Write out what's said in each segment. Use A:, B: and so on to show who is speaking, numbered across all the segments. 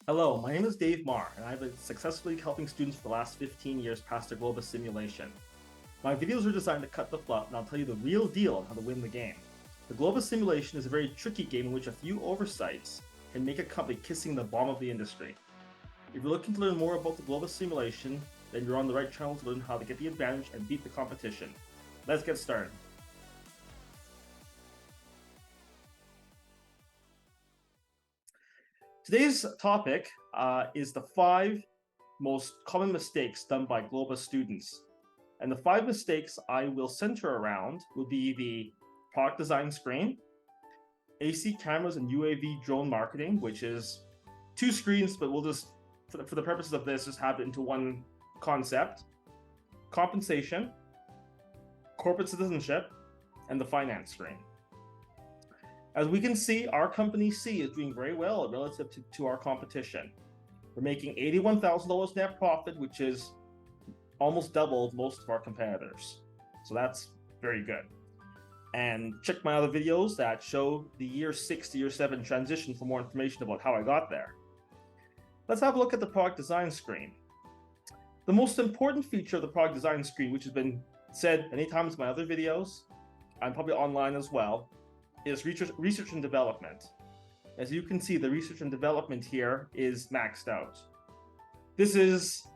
A: Hello, my name is Dave Marr, and I've been successfully helping students for the last 15 years pass their Glo-Bus simulation. My videos are designed to cut the fluff, and I'll tell you the real deal on how to win the game. The Glo-Bus simulation is a very tricky game in which a few oversights can make a company kissing the bottom of the industry. If you're looking to learn more about the Glo-Bus simulation, then you're on the right channel to learn how to get the advantage and beat the competition. Let's get started. Today's topic is the 5 most common mistakes done by Glo-Bus students. And the 5 mistakes I will center around will be the product design screen, AC cameras and UAV drone marketing, which is 2 screens, but we'll just, for the purposes of this, just have it into one concept, compensation, corporate citizenship, and the finance screen. As we can see, our company C is doing very well relative to our competition. We're making $81,000 net profit, which is almost double most of our competitors. So that's very good. And check my other videos that show the year 6 to year 7 transition for more information about how I got there. Let's have a look at the product design screen. The most important feature of the product design screen, which has been said many times in my other videos, and probably online as well, is research and development. As you can see, the research and development here is maxed out. This is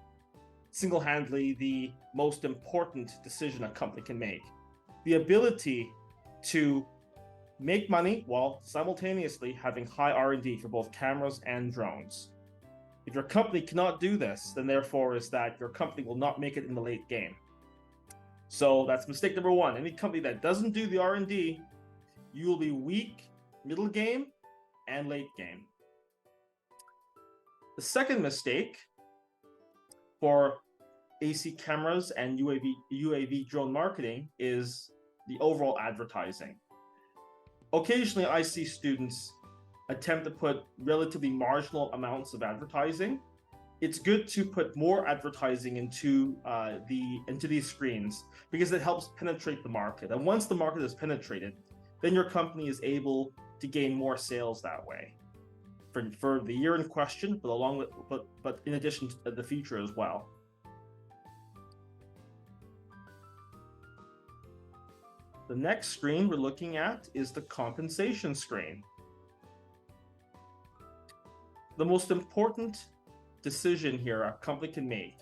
A: single-handedly the most important decision a company can make. The ability to make money while simultaneously having high R&D for both cameras and drones. If your company cannot do this, then therefore is that your company will not make it in the late game. So that's mistake number 1. Any company that doesn't do the R&D, you will be weak, middle game, and late game. The second mistake for AC cameras and UAV drone marketing is the overall advertising. Occasionally, I see students attempt to put relatively marginal amounts of advertising. It's good to put more advertising into these screens because it helps penetrate the market. And once the market is penetrated, then your company is able to gain more sales that way for the year in question, but in addition to the future as well. The next screen we're looking at is the compensation screen. The most important decision here a company can make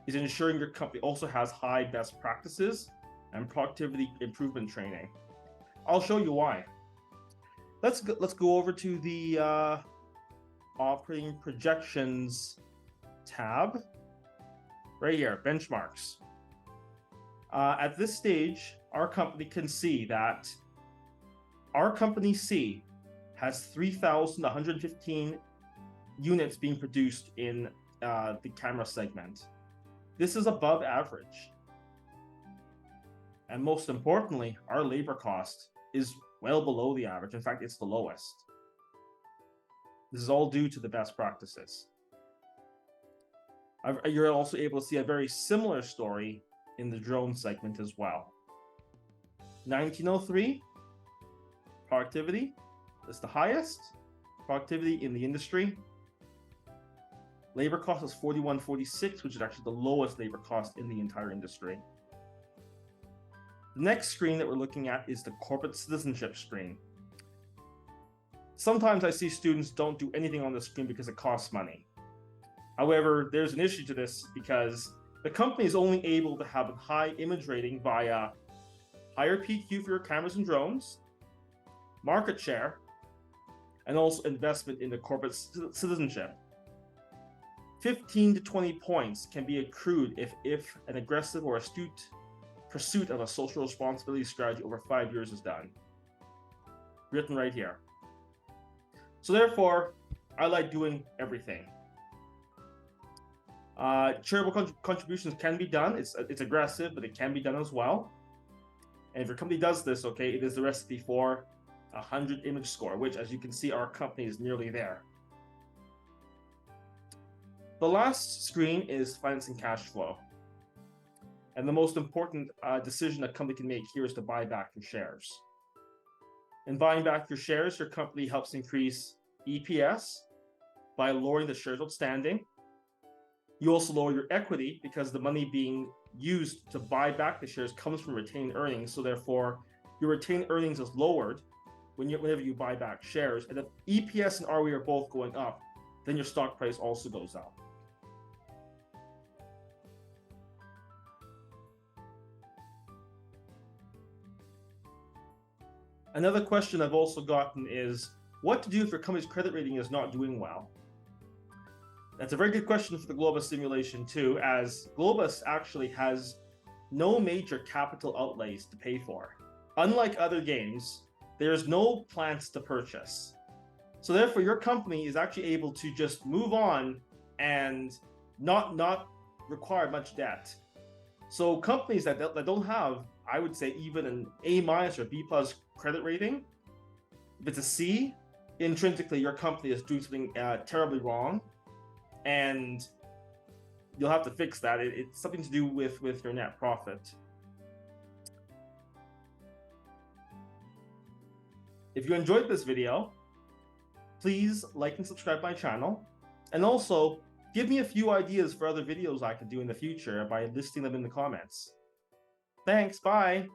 A: is ensuring your company also has high best practices and productivity improvement training. I'll show you why. Let's go over to the operating projections tab right here, benchmarks. At this stage, our company can see that our company C has 3,115 units being produced in the camera segment. This is above average. And most importantly, our labor cost is well below the average. In fact, it's the lowest. This is all due to the best practices. You're also able to see a very similar story in the drone segment as well. 1903, productivity is the highest productivity in the industry. Labor cost is 41.46, which is actually the lowest labor cost in the entire industry. The next screen that we're looking at is the corporate citizenship screen. Sometimes I see students don't do anything on the screen because it costs money. However, there's an issue to this because the company is only able to have a high image rating via higher PQ for your cameras and drones, market share, and also investment in the corporate citizenship. 15 to 20 points can be accrued if an aggressive or astute pursuit of a social responsibility strategy over 5 years is done. Written right here. So therefore, I like doing everything. Charitable contributions can be done. It's aggressive, but it can be done as well. And if your company does this, okay, it is the recipe for a 100 image score, which, as you can see, our company is nearly there. The last screen is finance and cash flow. And the most important decision a company can make here is to buy back your shares. In buying back your shares, your company helps increase EPS, by lowering the shares outstanding. You also lower your equity because the money being used to buy back the shares comes from retained earnings. So therefore, your retained earnings is lowered whenever you buy back shares. And if EPS and ROE are both going up, then your stock price also goes up. Another question I've also gotten is, what to do if your company's credit rating is not doing well? That's a very good question for the Glo-Bus simulation too, as Glo-Bus actually has no major capital outlays to pay for. Unlike other games, there's no plants to purchase. So therefore, your company is actually able to just move on and not require much debt. So companies that don't have, I would say, even an A- or B+ credit rating, if it's a C, intrinsically your company is doing something terribly wrong, and you'll have to fix that. It's something to do with your net profit. If you enjoyed this video, please like and subscribe my channel, and also give me a few ideas for other videos I could do in the future by listing them in the comments. Thanks, bye!